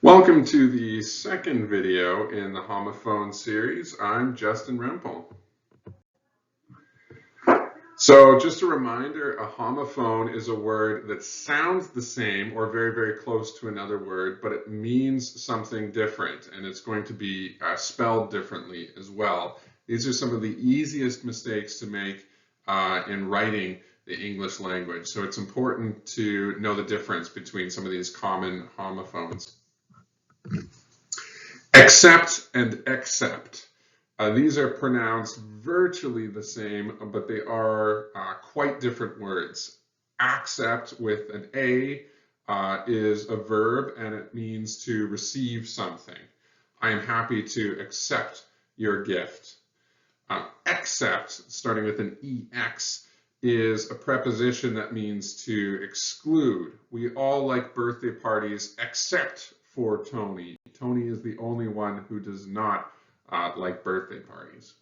Welcome to the second video in the Homophone series. I'm Justin Rempel. So just a reminder, a homophone is a word that sounds the same or very, very close to another word, but it means something different, and it's going to be spelled differently as well. These are some of the easiest mistakes to make in writing the English language. So it's important to know the difference between some of these common homophones. Accept and accept. These are pronounced virtually the same, but they are quite different words. Accept with an A is a verb, and it means to receive something. I am happy to accept your gift. Accept, starting with an EX, is a preposition that means to exclude. We all like birthday parties except for Tony. Tony is the only one who does not like birthday parties.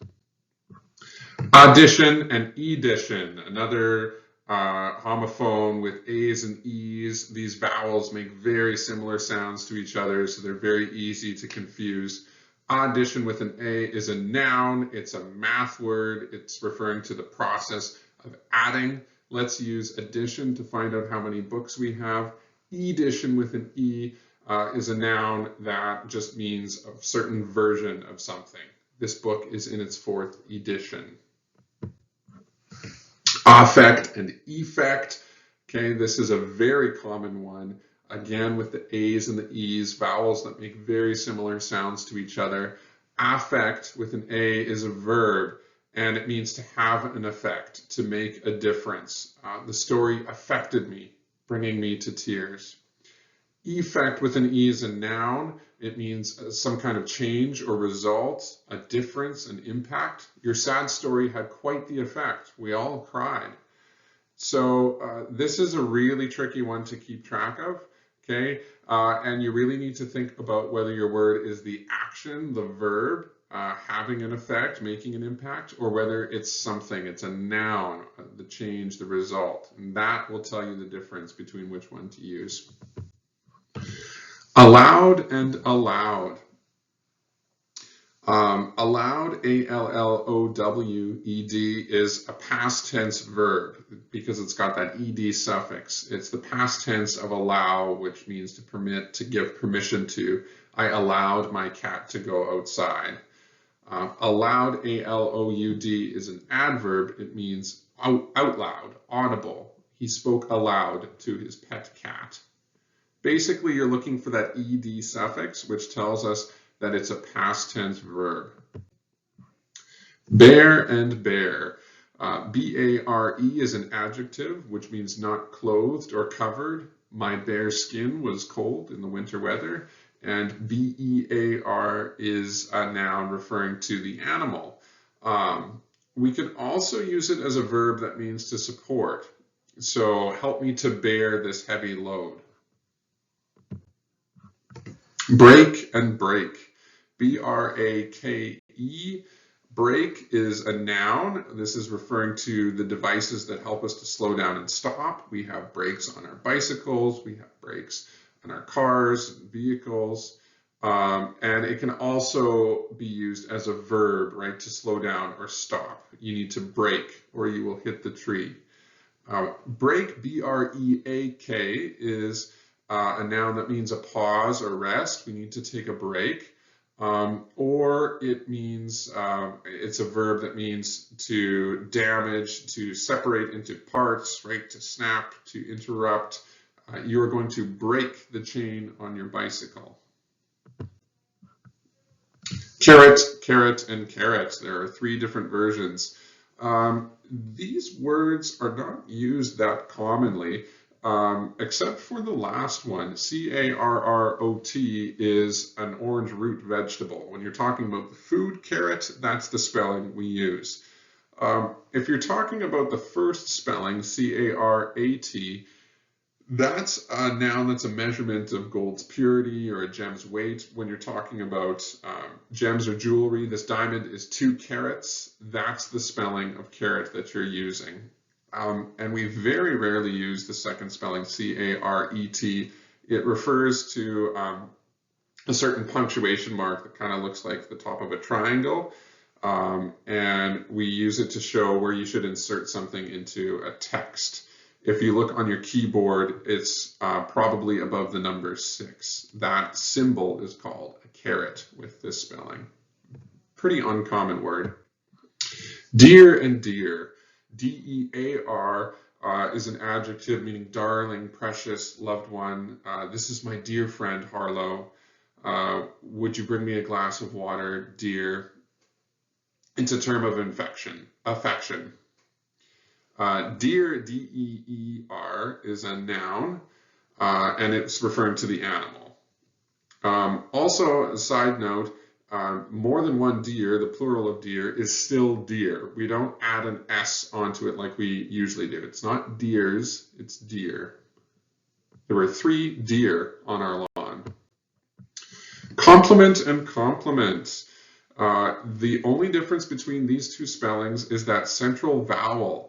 Audition and edition, another homophone with A's and E's. These vowels make very similar sounds to each other, so they're very easy to confuse. Audition with an A is a noun. It's a math word. It's referring to the process of adding. Let's use addition to find out how many books we have. Edition with an E is a noun that just means a certain version of something. This book is in its 4th edition. Affect and effect. Okay, this is a very common one. Again, with the A's and the E's, vowels that make very similar sounds to each other. Affect with an A is a verb, and it means to have an effect, to make a difference. The story affected me, bringing me to tears. Effect with an E is a noun. It means some kind of change or result, a difference, an impact. Your sad story had quite the effect. We all cried. So this is a really tricky one to keep track of, okay? And you really need to think about whether your word is the action, the verb, having an effect, making an impact, or whether it's something, it's a noun, the change, the result. And that will tell you the difference between which one to use. Allowed and allowed. Allowed, A-L-L-O-W-E-D, is a past tense verb because it's got that ed suffix. It's the past tense of allow, which means to permit, to give permission to. I allowed my cat to go outside. Allowed, A-L-O-U-D, is an adverb. It means out loud, audible. He spoke aloud to his pet cat. Basically, you're looking for that ed suffix, which tells us that it's a past tense verb. Bare and bare. B-A-R-E is an adjective, which means not clothed or covered. My bare skin was cold in the winter weather. And B-E-A-R is a noun referring to the animal. We can also use it as a verb that means to support. So help me to bear this heavy load. Break and break. B-R-A-K-E. Brake is a noun. This is referring to the devices that help us to slow down and stop. We have brakes on our bicycles. We have brakes on our cars, vehicles. And it can also be used as a verb, right, to slow down or stop. You need to brake or you will hit the tree. Break, B-R-E-A-K, is a noun that means a pause or rest. We need to take a break. Or it means, it's a verb that means to damage, to separate into parts, right? To snap, to interrupt. You are going to break the chain on your bicycle. Caret, caret, and caret. There are 3 different versions. These words are not used that commonly. Except for the last one. C-A-R-R-O-T is an orange root vegetable. When you're talking about the food carrot, that's the spelling we use. If you're talking about the first spelling, C-A-R-A-T, that's a noun that's a measurement of gold's purity or a gem's weight. When you're talking about gems or jewelry, this diamond is 2 carats. That's the spelling of carat that you're using. And we very rarely use the second spelling, C-A-R-E-T. It refers to a certain punctuation mark that kind of looks like the top of a triangle. And we use it to show where you should insert something into a text. If you look on your keyboard, it's probably above the number 6. That symbol is called a caret with this spelling. Pretty uncommon word. Dear and dear. D-E-A-R is an adjective meaning darling, precious, loved one. This is my dear friend Harlow. Would you bring me a glass of water, dear? It's a term of affection. Deer, D-E-E-R, is a noun, and it's referring to the animal. Also, a side note, more than one deer, the plural of deer, is still deer. We don't add an S onto it like we usually do. It's not deers, it's deer. There were 3 deer on our lawn. Complement and complement. The only difference between these 2 spellings is that central vowel.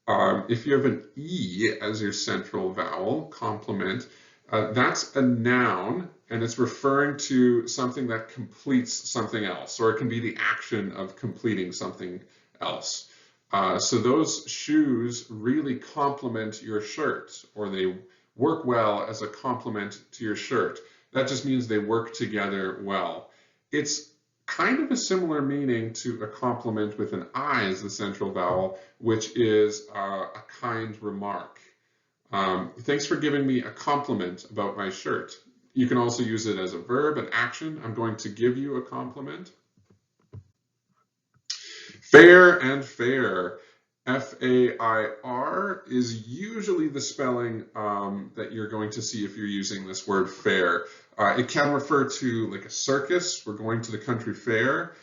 If you have an E as your central vowel, complement, that's a noun, and it's referring to something that completes something else, or it can be the action of completing something else. So those shoes really complement your shirt, or they work well as a complement to your shirt. That just means they work together well. It's kind of a similar meaning to a complement with an I as the central vowel, which is a kind remark. Thanks for giving me a compliment about my shirt. You can also use it as a verb, an action. I'm going to give you a compliment. Fair and fair. F-A-I-R is usually the spelling that you're going to see if you're using this word fair. It can refer to like a circus, we're going to the country fair,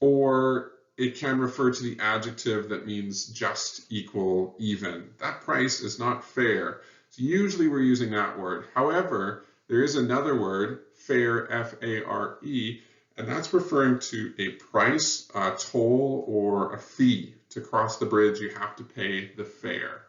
or it can refer to the adjective that means just, equal, even. That price is not fair. So usually we're using that word. However, there is another word, fare, F-A-R-E, and that's referring to a price, a toll, or a fee. To cross the bridge, you have to pay the fare.